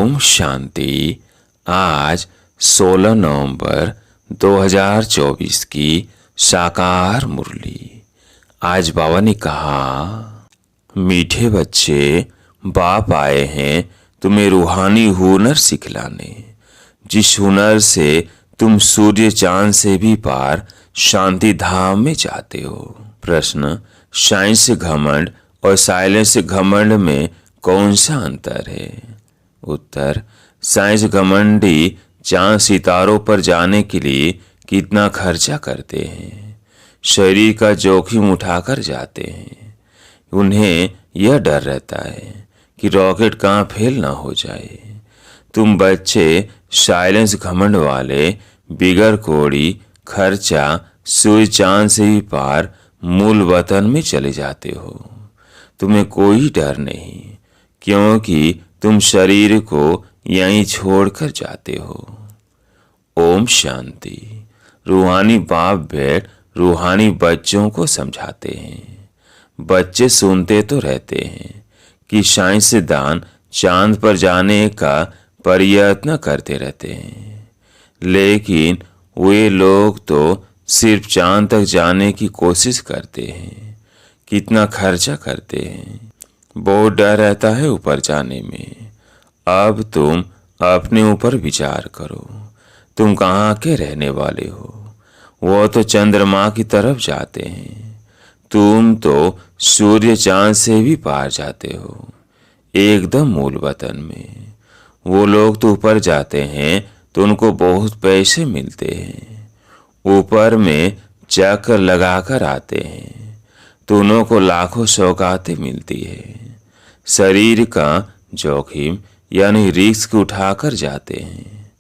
ओम शांति। आज 16 नवंबर 2024 की साकार मुरली। आज बाबा ने कहा, मीठे बच्चे, बाप आए हैं तुम्हें रूहानी हुनर सिखलाने, जिस हुनर से तुम सूर्य चांद से भी पार शांति धाम में जाते हो। प्रश्न, साइंस घमंड और साइलेंस घमंड में कौन सा अंतर है? उत्तर, साइंस घमंडी चांद सितारों पर जाने के लिए कितना खर्चा करते हैं, शरीर का जोखिम उठाकर जाते हैं। उन्हें यह डर रहता है कि रॉकेट कहाँ फेल ना हो जाए। तुम बच्चे साइलेंस घमंड वाले बिगर कोड़ी खर्चा सूर्य चांद से भी पार मूल वतन में चले जाते हो। तुम्हें कोई डर नहीं, क्योंकि तुम शरीर को यहीं छोड़कर जाते हो। ओम शांति। रूहानी बाप बैठ रूहानी बच्चों को समझाते हैं। बच्चे सुनते तो रहते हैं कि साइंसदान चांद पर जाने का प्रयत्न करते रहते हैं, लेकिन वे लोग तो सिर्फ चांद तक जाने की कोशिश करते हैं। कितना खर्चा करते हैं, बहुत डर रहता है ऊपर जाने में। अब तुम अपने ऊपर विचार करो, तुम कहाँ के रहने वाले हो? वो तो चंद्रमा की तरफ जाते हैं, तुम तो सूर्य चांद से भी पार जाते हो, एकदम मूल वतन में। वो लोग तो ऊपर जाते हैं तो उनको बहुत पैसे मिलते हैं, ऊपर में चक्कर लगाकर आते हैं तो उनको लाखों सौगातें मिलती है। शरीर का जोखिम यानी रिस्क उठाकर जाते हैं।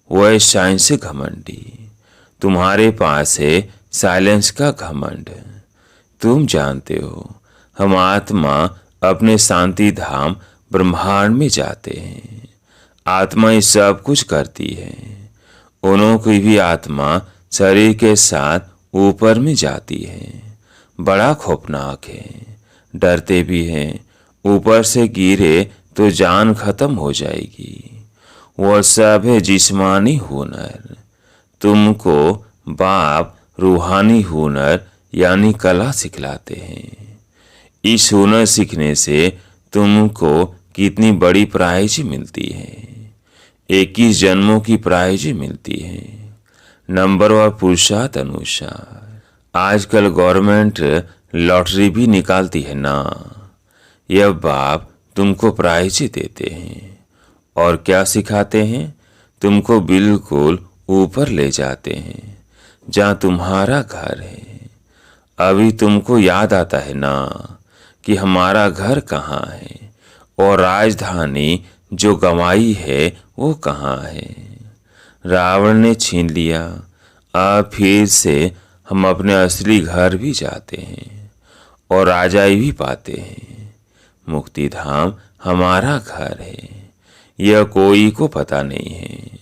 वह साइंस घमंडी, तुम्हारे पास है साइलेंस का घमंड। तुम जानते हो हम आत्मा अपने शांति धाम ब्रह्मांड में जाते हैं। आत्मा ही सब कुछ करती है। उन्हों की भी आत्मा शरीर के साथ ऊपर में जाती है। बड़ा खौफनाक है, डरते भी हैं, ऊपर से गिरे तो जान खत्म हो जाएगी। वह सब है जिस्मानी हुनर। तुमको बाप रूहानी हुनर यानी कला सिखलाते हैं। इस हुनर सीखने से तुमको कितनी बड़ी प्राइज मिलती है। 21 जन्मों की प्राइज मिलती है, नंबर व पुरुषार्थ अनुसार। आजकल गवर्नमेंट लॉटरी भी निकालती है ना। यह बाप तुमको प्राइज देते हैं और क्या सिखाते हैं? तुमको बिल्कुल ऊपर ले जाते हैं, जहाँ तुम्हारा घर है। अभी तुमको याद आता है ना कि हमारा घर कहाँ है और राजधानी जो गंवाई है वो कहाँ है। रावण ने छीन लिया। अब फिर से हम अपने असली घर भी जाते हैं और राजाई भी पाते हैं। मुक्ति धाम हमारा घर है, यह कोई को पता नहीं है।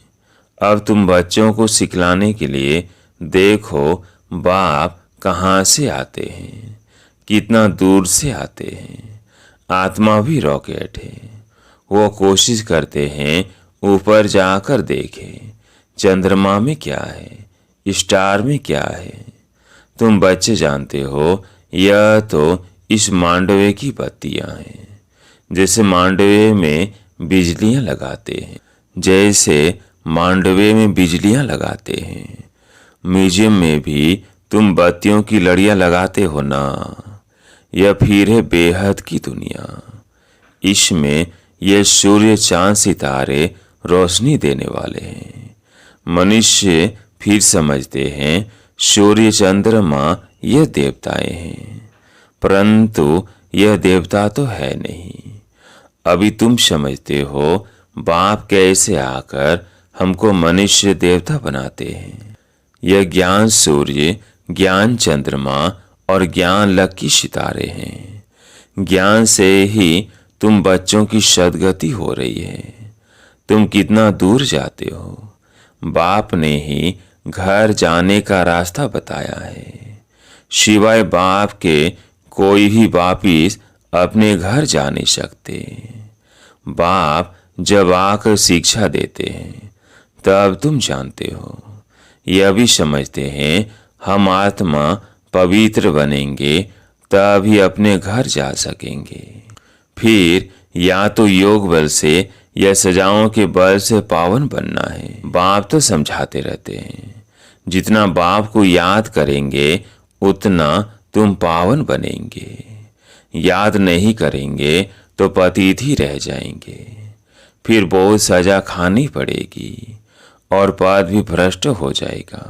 अब तुम बच्चों को सिखलाने के लिए देखो बाप कहाँ से आते हैं, कितना दूर से आते हैं। आत्मा भी रॉकेट है। वो कोशिश करते हैं ऊपर जाकर देखें चंद्रमा में क्या है, स्टार में क्या है। तुम बच्चे जानते हो यह तो इस मांडवे की बत्तियां हैं। जैसे मांडवे में बिजलियां लगाते हैं, म्यूजियम में भी तुम बत्तियों की लड़ियां लगाते हो ना। यह फिर है बेहद की दुनिया। इसमें यह सूर्य चांद सितारे रोशनी देने वाले हैं। मनुष्य फिर समझते हैं सूर्य चंद्रमा यह देवताएं हैं, परंतु यह देवता तो है नहीं। अभी तुम समझते हो बाप कैसे आकर हमको मनुष्य देवता बनाते हैं। यह ज्ञान सूर्य, ज्ञान चंद्रमा और ज्ञान लकी सितारे हैं। ज्ञान से ही तुम बच्चों की सदगति हो रही है। तुम कितना दूर जाते हो, बाप ने ही घर जाने का रास्ता बताया है। सिवाय बाप के कोई भी वापिस अपने घर जा नहीं सकते। बाप जब आकर शिक्षा देते हैं तब तुम जानते हो। यह भी समझते हैं हम आत्मा पवित्र बनेंगे तभी अपने घर जा सकेंगे। फिर या तो योग बल से या सजाओं के बल से पावन बनना है। बाप तो समझाते रहते हैं, जितना बाप को याद करेंगे उतना तुम पावन बनेंगे। याद नहीं करेंगे तो पतित ही रह जाएंगे। फिर बहुत सजा खानी पड़ेगी और पद भी भ्रष्ट हो जाएगा।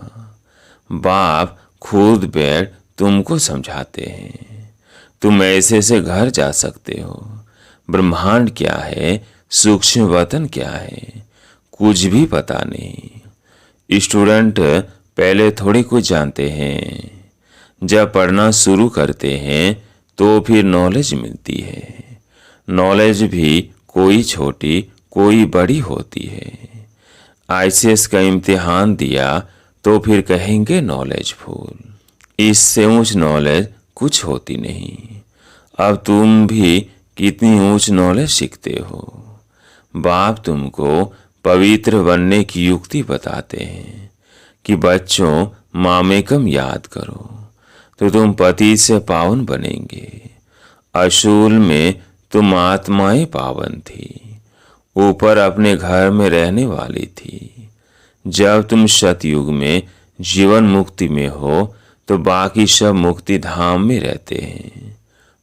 बाप खुद बैठ तुमको समझाते हैं। तुम ऐसे से घर जा सकते हो। ब्रह्मांड क्या है, सूक्ष्म वतन क्या है, कुछ भी पता नहीं। स्टूडेंट पहले थोड़ी कुछ जानते हैं। जब पढ़ना शुरू करते हैं तो फिर नॉलेज मिलती है। नॉलेज भी कोई छोटी कोई बड़ी होती है। आईसीएस का इम्तिहान दिया तो फिर कहेंगे नॉलेजफुल। इससे ऊंच नॉलेज कुछ होती नहीं। अब तुम भी कितनी ऊंच नॉलेज सीखते हो। बाप तुमको पवित्र बनने की युक्ति बताते हैं कि बच्चों मामेकम याद करो तो तुम पति से पावन बनेंगे। असूल में तुम आत्माएं पावन थी, ऊपर अपने घर में रहने वाली थी। जब तुम सतयुग में जीवन मुक्ति में हो तो बाकी सब मुक्ति धाम में रहते हैं।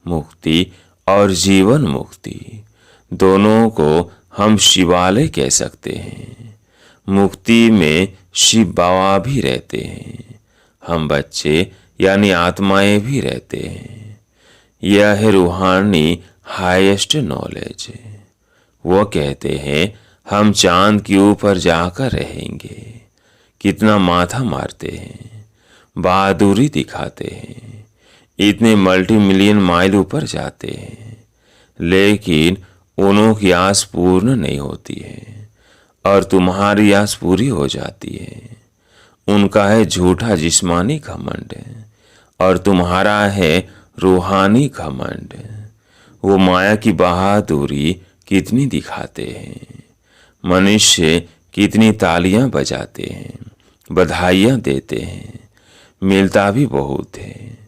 मुक्ति और जीवन मुक्ति दोनों को हम शिवालय कह सकते हैं। मुक्ति में शिव बाबा भी रहते हैं, हम बच्चे यानी आत्माएं भी रहते हैं। यह है रूहानी हाईएस्ट नॉलेज। वो कहते हैं हम चांद के ऊपर जाकर रहेंगे। कितना माथा मारते हैं, बहादुरी दिखाते हैं, इतने मल्टी मिलियन माइल ऊपर जाते हैं, लेकिन उन्हों की आस पूर्ण नहीं होती है और तुम्हारी आस पूरी हो जाती है। उनका है झूठा जिस्मानी घमंड और तुम्हारा है रूहानी घमंड। वो माया की बहादुरी कितनी दिखाते हैं। मनुष्य कितनी तालियां बजाते हैं, बधाइयां देते हैं, मिलता भी बहुत है।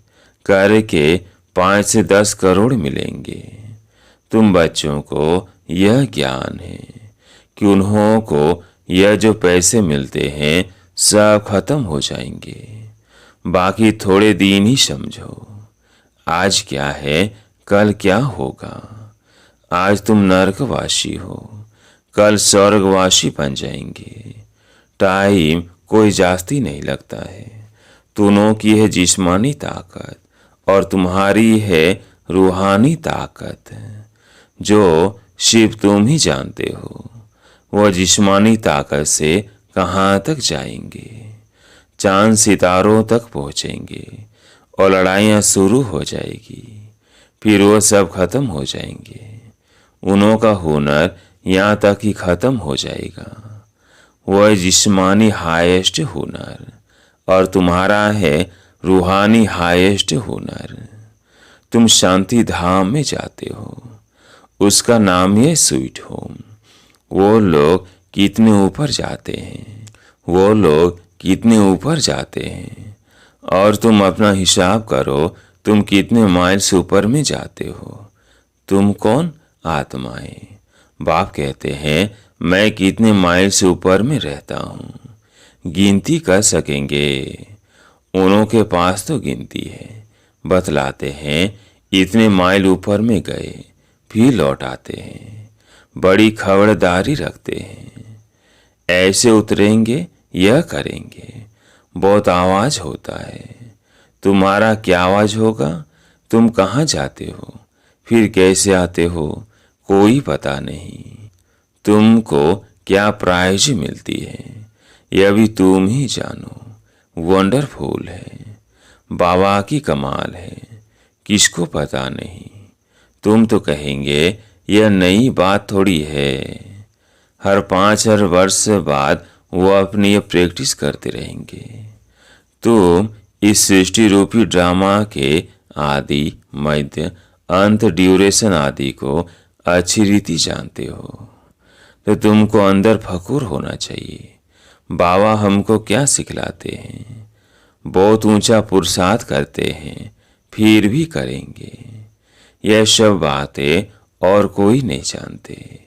करके 5 से 10 करोड़ मिलेंगे। तुम बच्चों को यह ज्ञान है कि उन्हों को यह जो पैसे मिलते हैं सब खत्म हो जाएंगे। बाकी थोड़े दिन ही समझो। आज क्या है, कल क्या होगा। आज तुम नरकवासी हो, कल स्वर्गवासी बन जाएंगे। टाइम कोई जास्ती नहीं लगता है। दोनों की है जिस्मानी ताकत और तुम्हारी है रूहानी ताकत। जो शिव तुम ही जानते हो, वह जिस्मानी ताकत से कहाँ तक जाएंगे। चांद सितारों तक पहुँचेंगे और लड़ाइयाँ शुरू हो जाएगी। फिर वो सब खत्म हो जाएंगे। उन्हों का हुनर यहाँ तक ही खत्म हो जाएगा। वह जिस्मानी हाईएस्ट हुनर और तुम्हारा है रूहानी हाईएस्ट हुनर। तुम शांति धाम में जाते हो, उसका नाम है स्वीट होम। वो लोग कितने ऊपर जाते हैं, वो लोग कितने ऊपर जाते हैं। और तुम अपना हिसाब करो, तुम कितने माइल्स ऊपर में जाते हो। तुम कौन? आत्माएं। बाप कहते हैं मैं कितने माइल्स ऊपर में रहता हूँ, गिनती कर सकेंगे। उन्हों के पास तो गिनती है। बतलाते हैं इतने माइल ऊपर में गए, फिर लौट आते हैं। बड़ी खबरदारी रखते हैं। ऐसे उतरेंगे, यह करेंगे। बहुत आवाज होता है। तुम्हारा क्या आवाज होगा? तुम कहाँ जाते हो, फिर कैसे आते हो, कोई पता नहीं। तुमको क्या प्राइज मिलती है, यह भी तुम ही जानो। वंडरफुल है, बाबा की कमाल है, किसको पता नहीं। तुम तो कहेंगे यह नई बात थोड़ी है। हर 5 वर्ष बाद वो अपनी ये प्रैक्टिस करते रहेंगे। तुम इस सृष्टि रूपी ड्रामा के आदि, मध्य, अंत, ड्यूरेशन आदि को अच्छी रीति जानते हो। तो तुमको अंदर फखुर होना चाहिए। बाबा हमको क्या सिखलाते हैं? बहुत ऊंचा पुरुषार्थ करते हैं, फिर भी करेंगे। यह सब बातें और कोई नहीं जानते।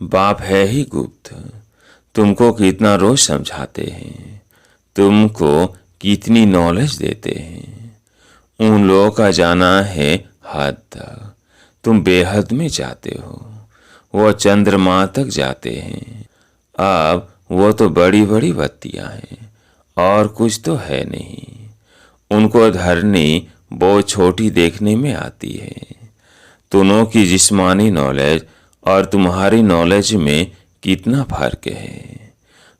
बाप है ही गुप्त। तुमको कितना रोज समझाते हैं, तुमको कितनी नॉलेज देते हैं। उन लोगों का जाना है हद तक, तुम बेहद में जाते हो। वो चंद्रमा तक जाते हैं। अब वो तो बड़ी बड़ी बत्तियां हैं और कुछ तो है नहीं। उनको धरनी बहुत छोटी देखने में आती है। दोनों की जिस्मानी नॉलेज और तुम्हारी नॉलेज में कितना फर्क है।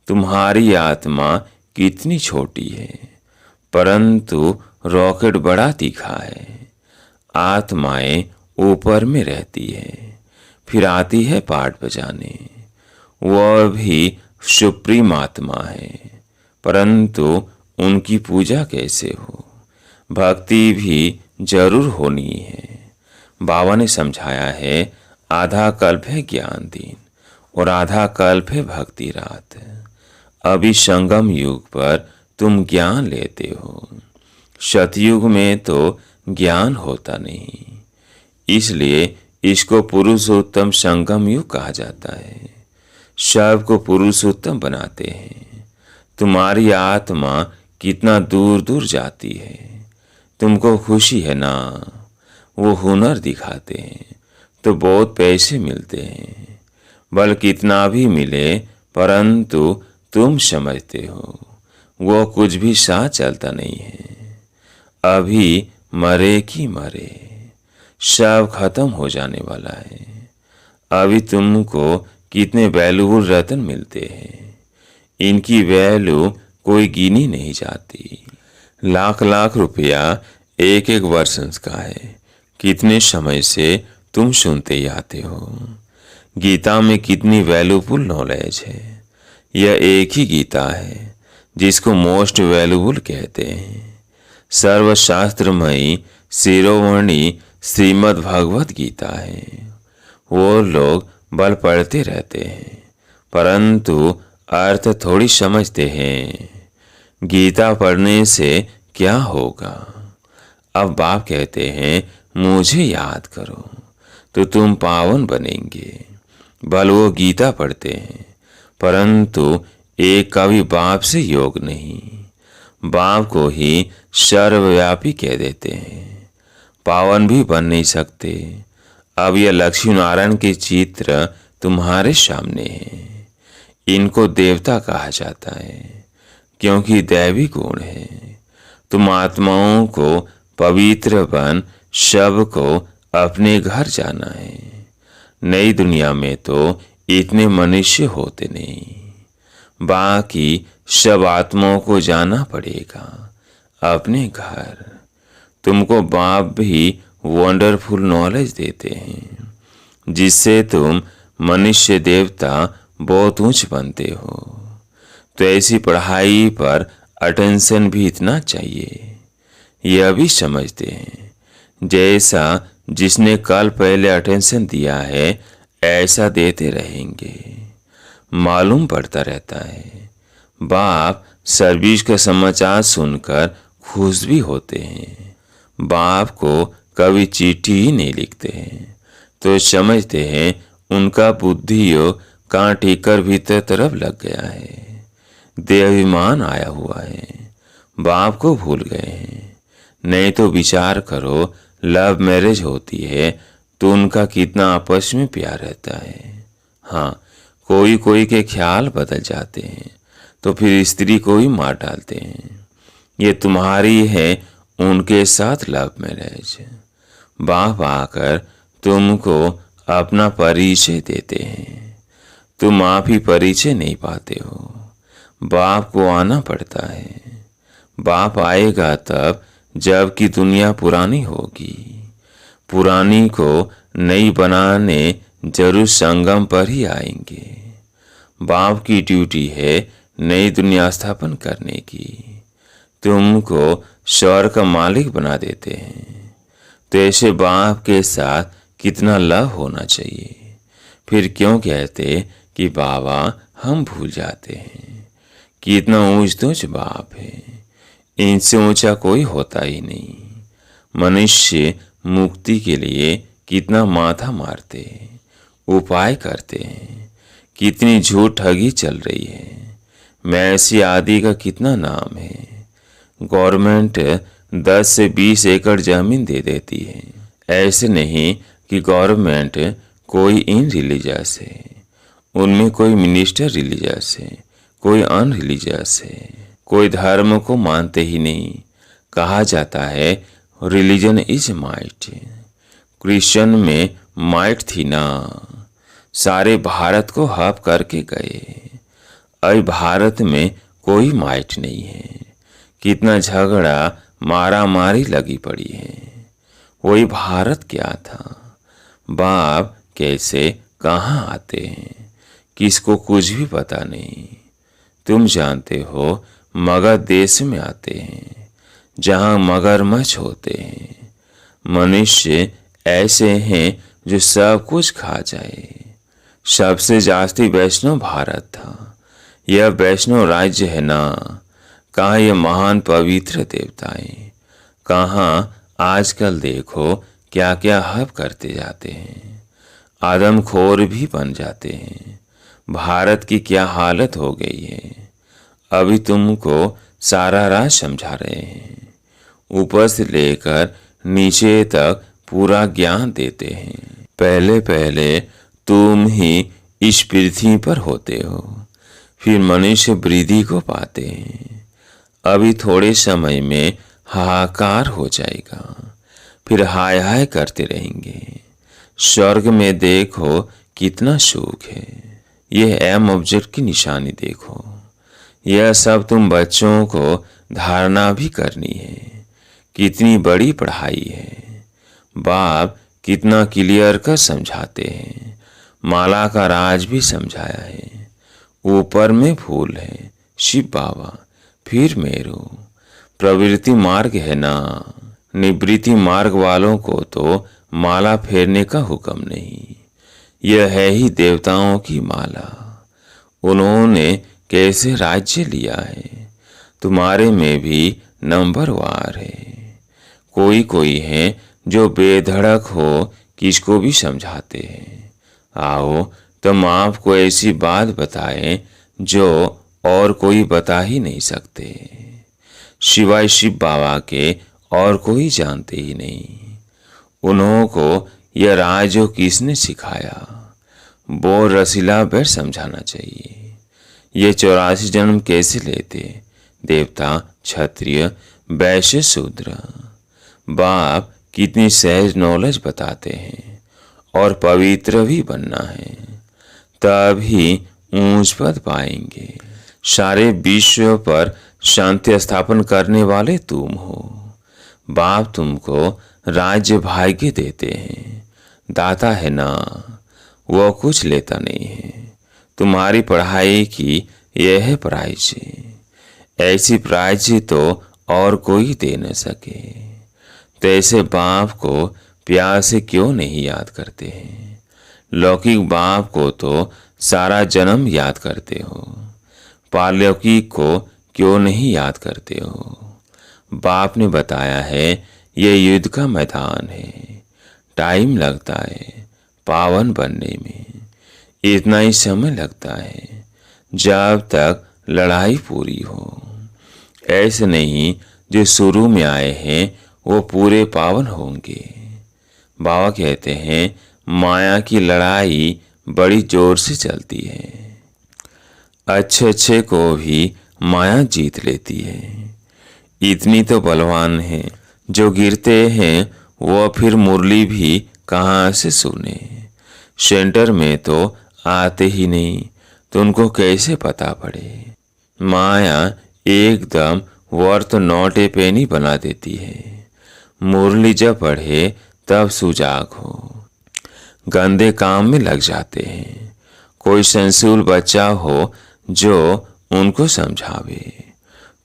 तुम्हारी आत्मा कितनी छोटी है, परंतु रॉकेट बड़ा तीखा है। आत्माएं ऊपर में रहती है, फिर आती है पाठ बजाने। वह भी सुप्रीम आत्मा है, परंतु उनकी पूजा कैसे हो? भक्ति भी जरूर होनी है। बाबा ने समझाया है, आधा कल्प है ज्ञान दिन और आधा कल्प है भक्ति रात। अभी संगम युग पर तुम ज्ञान लेते हो। सतयुग में तो ज्ञान होता नहीं, इसलिए इसको पुरुषोत्तम संगम युग कहा जाता है। सबको पुरुषोत्तम बनाते हैं। तुम्हारी आत्मा कितना दूर दूर जाती है। तुमको खुशी है ना? वो हुनर दिखाते हैं तो बहुत पैसे मिलते हैं। बल कितना भी मिले, परंतु तुम समझते हो वो कुछ भी साथ चलता नहीं है। अभी मरे कि मरे, सब खत्म हो जाने वाला है। अभी तुमको कितने वैल्यूबल रतन मिलते हैं, इनकी वैल्यू कोई गिनी नहीं जाती। लाख लाख रुपया एक एक वर्षन का है। कितने समय से तुम सुनते ही आते हो। गीता में कितनी वैल्यूबल नॉलेज है। यह एक ही गीता है जिसको मोस्ट वैल्यूबल कहते हैं। सर्वशास्त्रमयी शिरोमणि श्रीमद् भगवत गीता है। वो लोग बल पढ़ते रहते हैं, परंतु अर्थ थोड़ी समझते हैं। गीता पढ़ने से क्या होगा? अब बाप कहते हैं, मुझे याद करो तो तुम पावन बनेंगे। बल वो गीता पढ़ते हैं, परंतु एक का भी बाप से योग नहीं। बाप को ही सर्वव्यापी कह देते हैं, पावन भी बन नहीं सकते। अब यह लक्ष्मी नारायण के चित्र तुम्हारे सामने हैं। इनको देवता कहा जाता है क्योंकि दैवी गुण है। तुम आत्माओं को पवित्र बन सबको अपने घर जाना है। नई दुनिया में तो इतने मनुष्य होते नहीं। बाकी सब आत्माओं को जाना पड़ेगा अपने घर। तुमको बाप भी वंडरफुल नॉलेज देते हैं, जिससे तुम मनुष्य देवता बहुत ऊंच बनते हो। तो ऐसी पढ़ाई पर अटेंशन भी इतना चाहिए। यह भी समझते हैं, जैसा जिसने कल पहले अटेंशन दिया है ऐसा देते रहेंगे। मालूम पड़ता रहता है। बाप सर्विस का समाचार सुनकर खुश भी होते हैं। बाप को कभी चिट्ठी ही नहीं लिखते हैं, तो समझते हैं उनका बुद्धि योग कांट टिकर भीतर तरफ लग गया है। देहाभिमान आया हुआ है, बाप को भूल गए हैं। नहीं तो विचार करो, लव मैरिज होती है तो उनका कितना आपस में प्यार रहता है। हाँ, कोई कोई के ख्याल बदल जाते हैं तो फिर स्त्री को ही मार डालते हैं। ये तुम्हारी है उनके साथ लव मैरिज। बाप आकर तुमको अपना परिचय देते हैं, तुम आप ही परिचय नहीं पाते हो। बाप को आना पड़ता है। बाप आएगा तब जब कि दुनिया पुरानी होगी। पुरानी को नई बनाने जरूर संगम पर ही आएंगे। बाप की ड्यूटी है नई दुनिया स्थापन करने की। तुमको स्वर्ग का मालिक बना देते हैं, तो ऐसे बाप के साथ कितना लव होना चाहिए। फिर क्यों कहते कि बाबा हम भूल जाते हैं कि इतना ऊंच तूच बाप है, इनसे ऊंचा कोई होता ही नहीं। मनुष्य मुक्ति के लिए कितना माथा मारते हैं, उपाय करते हैं, कितनी झूठ ठगी चल रही है। मैसी आदि का कितना नाम है। गवर्नमेंट 10 से 20 एकड़ जमीन दे देती है। ऐसे नहीं कि गवर्नमेंट कोई इन रिलीजियस है, उनमें कोई मिनिस्टर रिलीजियस है, कोई अनरिलीजियस है, कोई धर्म को मानते ही नहीं। कहा जाता है रिलीजन इज माइट। क्रिश्चियन में माइट थी ना, सारे भारत को हप करके गए। अब भारत में कोई माइट नहीं है। कितना झगड़ा मारा मारी लगी पड़ी है। वही भारत क्या था। बाप कैसे कहाँ आते हैं, किसको कुछ भी पता नहीं। तुम जानते हो मगध देश में आते हैं, जहाँ मगरमच्छ होते हैं। मनुष्य ऐसे हैं जो सब कुछ खा जाए। सबसे जास्ती वैष्णव भारत था। यह वैष्णव राज्य है ना। कहाँ ये महान पवित्र देवताएं, कहाँ आजकल देखो क्या क्या हब करते जाते हैं, आदमखोर भी बन जाते हैं। भारत की क्या हालत हो गई है। अभी तुमको सारा राज समझा रहे हैं, ऊपर से लेकर नीचे तक पूरा ज्ञान देते हैं। पहले पहले तुम ही इस पृथ्वी पर होते हो, फिर मनुष्य वृद्धि को पाते हैं। अभी थोड़े समय में हाहाकार हो जाएगा, फिर हाय हाय करते रहेंगे। स्वर्ग में देखो कितना सुख है। यह एम ऑब्जेक्ट की निशानी देखो। यह सब तुम बच्चों को धारणा भी करनी है। कितनी बड़ी पढ़ाई है। बाप कितना क्लियर कर समझाते हैं। माला का राज भी समझाया है। ऊपर में फूल है शिव बाबा, फिर मेरू। प्रवृत्ति मार्ग है ना। निवृत्ति मार्ग वालों को तो माला फेरने का हुक्म नहीं। यह है ही देवताओं की माला। उन्होंने कैसे राज्य लिया है। तुम्हारे में भी नंबरवार है। कोई कोई है जो बेधड़क हो, किसको भी समझाते हैं। आओ तुम आपको ऐसी बात बताएं जो और कोई बता ही नहीं सकते। सिवाय शिव बाबा के और कोई जानते ही नहीं। उन्हों को यह राज किसने सिखाया, वो रसीला बैठ समझाना चाहिए। ये 84 जन्म कैसे लेते, देवता, क्षत्रिय, वैश्य, शूद्र। बाप कितनी सहज नॉलेज बताते हैं। और पवित्र भी बनना है, तभी ऊंच पद पाएंगे। सारे विश्व पर शांति स्थापन करने वाले तुम हो। बाप तुमको राज्य भाग्य देते हैं। दाता है ना, वो कुछ लेता नहीं है। तुम्हारी पढ़ाई की यह है प्राइज। ऐसी प्राइज तो और कोई दे न सके। तो ऐसे बाप को प्यार से क्यों नहीं याद करते हैं। लौकिक बाप को तो सारा जन्म याद करते हो, पारलौकिक को क्यों नहीं याद करते हो। बाप ने बताया है ये युद्ध का मैदान है। टाइम लगता है पावन बनने में। इतना ही समय लगता है जब तक लड़ाई पूरी हो। ऐसे नहीं जो शुरू में आए हैं वो पूरे पावन होंगे। बाबा कहते हैं माया की लड़ाई बड़ी जोर से चलती है। अच्छे अच्छे को भी माया जीत लेती है। इतनी तो बलवान है जो गिरते हैं वो फिर मुरली भी कहाँ से सुने। सेंटर में तो आते ही नहीं, तो उनको कैसे पता पड़े। माया एकदम वर्थ नॉट ए पेनी बना देती है। मुरली जब पढ़े तब सुजाग हो, गंदे काम में लग जाते हैं। कोई संसूल बच्चा हो जो उनको समझावे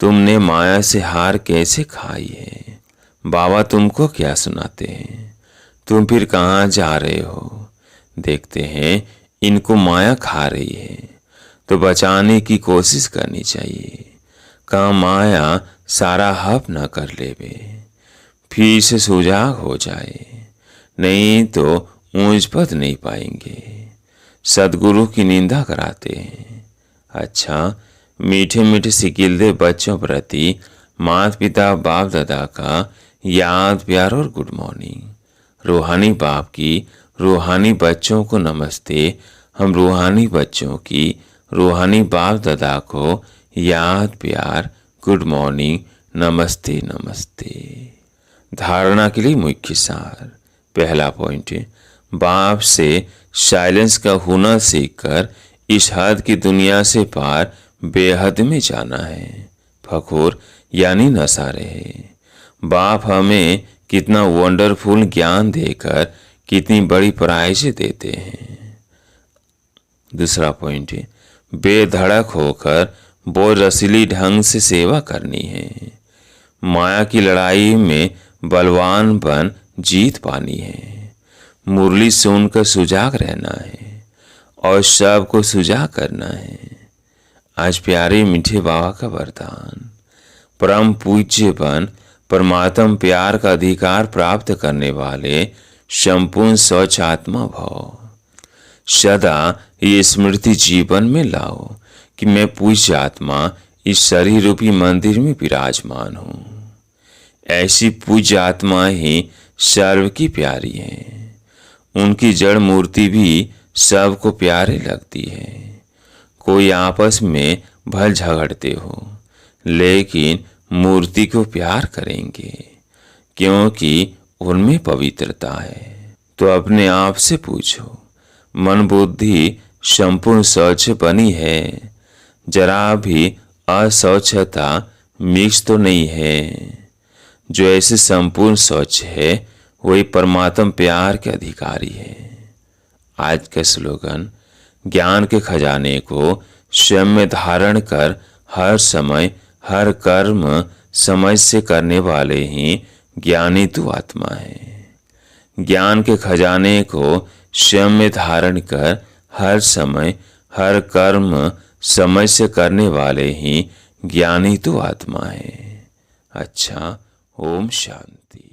तुमने माया से हार कैसे खाई है। बाबा तुमको क्या सुनाते हैं, तुम फिर कहाँ जा रहे हो। देखते हैं इनको माया खा रही है तो बचाने की कोशिश करनी चाहिए। कहाँ माया सारा हप न कर लेवे, फिर से सुजाग हो जाए, नहीं तो ऊंच पद नहीं पाएंगे। सदगुरु की निंदा कराते हैं। अच्छा, मीठे मीठे सिकिलदे बच्चों प्रति माता पिता बाप दादा का याद प्यार और गुड मॉर्निंग। रूहानी बाप की रूहानी बच्चों को नमस्ते। हम रूहानी बच्चों की रूहानी बाप दादा को याद प्यार गुड मॉर्निंग नमस्ते नमस्ते। धारणा के लिए मुख्य सार। पहला पॉइंट, बाप से साइलेंस का हुनर सीखकर इस हद की दुनिया से पार बेहद में जाना है। फखुर यानी नशा रहे। बाप हमें कितना वंडरफुल ज्ञान देकर कितनी बड़ी प्राइज देते हैं। दूसरा पॉइंट, बेधड़क होकर वो रसीली ढंग से सेवा करनी है। माया की लड़ाई में बलवान बन जीत पानी है। मुरली सुनकर सुजाग रहना है और सबको सुजाग करना है। आज प्यारे मीठे बाबा का वरदान, परम पूज्य बन परमात्म प्यार का अधिकार प्राप्त करने वाले संपूर्ण स्वच्छ आत्मा भव। सदा ये स्मृति जीवन में लाओ कि मैं पूज्य आत्मा इस शरीर रूपी मंदिर में विराजमान हूँ। ऐसी पूज्य आत्मा ही सर्व की प्यारी है। उनकी जड़ मूर्ति भी सबको प्यारे लगती है। कोई आपस में भल झगड़ते हो, लेकिन मूर्ति को प्यार करेंगे क्योंकि उनमें पवित्रता है। तो अपने आप से पूछो, मन बुद्धि संपूर्ण स्वच्छ बनी है? जरा भी अस्वच्छता मिक्स तो नहीं है? जो ऐसे संपूर्ण स्वच्छ है वही परमात्म प्यार के अधिकारी है। आज का स्लोगन, ज्ञान के खजाने को स्वयं में धारण कर हर समय हर कर्म समझ से करने वाले ही ज्ञानी तू आत्मा है। ज्ञान के खजाने को स्वयं में धारण कर हर समय हर कर्म समझ से करने वाले ही ज्ञानी तू आत्मा है। अच्छा, ओम शांति।